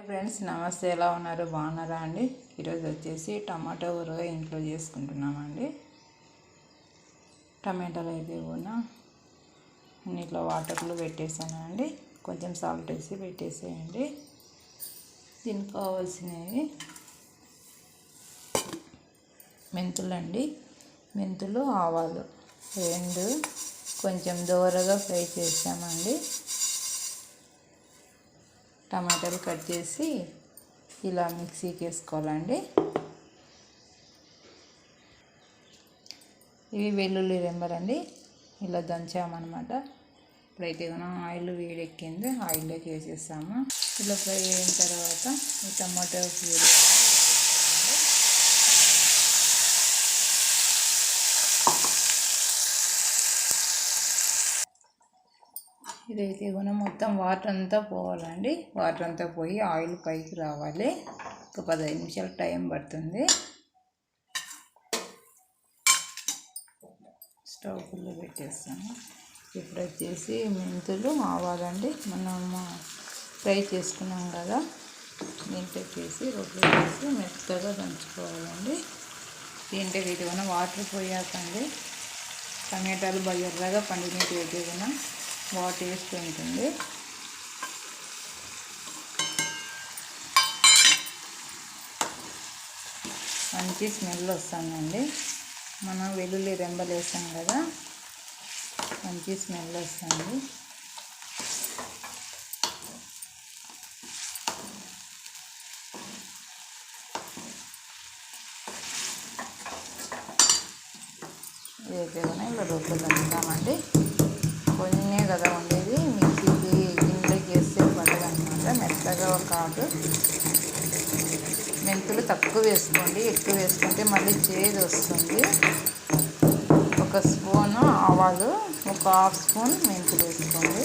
Friends నమస్తే, ఎలా ఉన్నారు? బాగున్నారా అండి? ఈరోజు వచ్చేసి టమాటో ఊరగాయ ఇంట్లో చేసుకుంటున్నామండి. టమాటాలు అయితే కూడా నీటిలో వాటర్లో పెట్టేసానండి. కొంచెం సాల్ట్ వేసి పెట్టేసేయండి. దీనికి కావాల్సినవి మెంతులండి, మెంతులు, ఆవాలు రెండు కొంచెం దోరగా ఫ్రై చేసామండి. టమాటాలు కట్ చేసి ఇలా మిక్సీకి వేసుకోవాలండి. ఇవి వెల్లుల్లి రెంబలండి, ఇలా దంచామన్నమాట. ఇప్పుడైతే మనం ఆయిల్ వేడెక్కింది, ఆయిల్లోకి వేసేస్తాము. ఇలా ఫ్రై అయిన తర్వాత ఈ టమాటో ప్యూరీ ఇదైతే కూడా మొత్తం వాటర్ అంతా పోవాలండి. వాటర్ అంతా పోయి ఆయిల్ పైకి రావాలి. ఒక 15 నిమిషాలు టైం పడుతుంది. స్టవ్ ఫుల్ పెట్టేస్తాను. ఇప్పుడు వచ్చేసి మెంతులు, ఆవాలండి. మనం ఫ్రై చేసుకున్నాం కదా, దీంట్లో వేసి రొట్టెలు వేసి మెత్తగా దంచుకోవాలండి. దీంట్లో వీటివన్న వాటర్ పోయాకండి. టమాటాలు బయ్యర్లాగా పండినట్టు అయితే కూడా బాగా టేస్ట్ ఉంటుంది. మంచి స్మెల్ వస్తుందండి. మనం వెల్లుల్లి రెంబలు వేసాం కదా, మంచి స్మెల్ వస్తుంది. ఇదైతే కూడా ఇలా రొట్టెలు దంచుతామండి. కొన్ని కదా ఉండేది, మిక్సీకి గిన్నెలోకి వేస్తే పడదనమాట, మెత్తగా కాదు. మెంతులు తక్కువ వేసుకోండి, ఎక్కువ వేసుకుంటే మళ్ళీ చేదు వస్తుంది. ఒక స్పూను ఆవాలు, ఒక హాఫ్ స్పూన్ మెంతులు వేసుకోండి.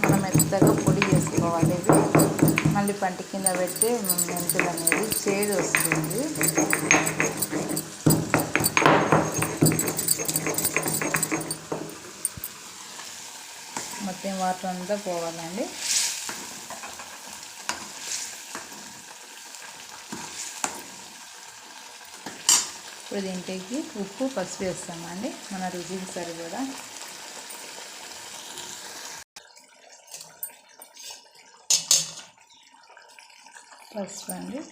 మనం మెత్తగా పొడి చేసుకోవాలి. ఇది మళ్ళీ పంట కింద పెడితే మెంతులు అనేది చేదు వస్తుంది. మొత్తం వాటర్ అంతా పోవాలండి. ఇప్పుడు దీంట్లోకి ఉప్పు, పసుపు వేస్తామండి, మన రుచికి సరిపడా. పసుపు అండి,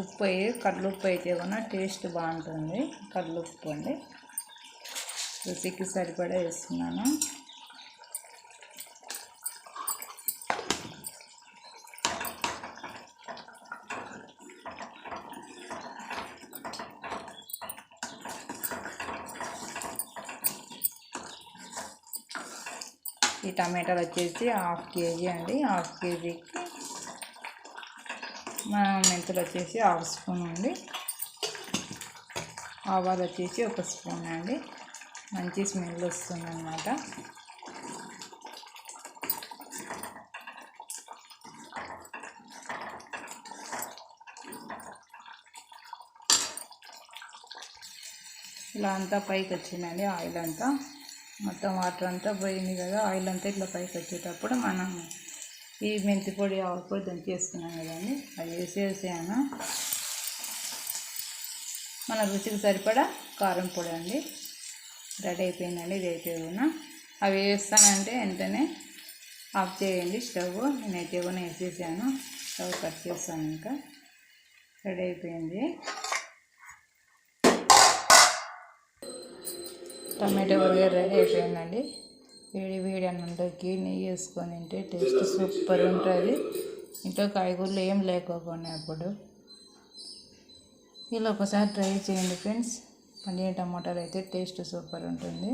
ఉప్పు కల్లుప్పు అయితే కూడా టేస్ట్ బాగుంటుంది. కల్లుప్పు అండి, రుచికి సరిపడా వేస్తున్నాను. ఈ టమాటాలు వచ్చేసి 1/2 కేజీ అండి. 1/2 కేజీకి మన మెంతులు వచ్చేసి 1/2 స్పూన్ అండి. ఆవాలు వచ్చేసి 1 స్పూన్ అండి. మంచి స్మెల్ వస్తుంది అన్నమాట. ఇలా అంతా పైకి వచ్చిందండి. ఆయిల్ అంతా మొత్తం వాటర్ అంతా పోయింది కదా, ఆయిల్ అంతా ఇట్లా పైకి వచ్చేటప్పుడు మనం ఈ మెంతి పొడి, ఆవు పొడి దంచేసుకున్నాం కదండి, అది వేసేసాను. మన రుచికి సరిపడా కారం పొడి అండి. రెడీ అయిపోయిందండి. ఇది అయితే కూడా అవి వేస్తానంటే వెంటనే ఆఫ్ చేయండి స్టవ్. నేనైతే కూడా వేసేసాను. స్టవ్ కట్ చేస్తాను. ఇంకా రెడీ అయిపోయింది. టమాటో ఊరగాయ రెడీ అయిపోయిందండి. వేడి వేడి అన్నంలోకి నెయ్యి వేసుకొని తింటే టేస్ట్ సూపర్ ఉంటుంది. ఇంట్లో కాయగూరలు ఏం లేకపోయినా అప్పుడు ఇలా ఒకసారి ట్రై చేయండి ఫ్రెండ్స్. పండిన టమాటాలు అయితే టేస్ట్ సూపర్ ఉంటుంది.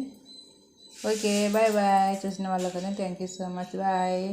Okay, bye bye. చూసిన వాళ్ళకనే thank you so much. Bye.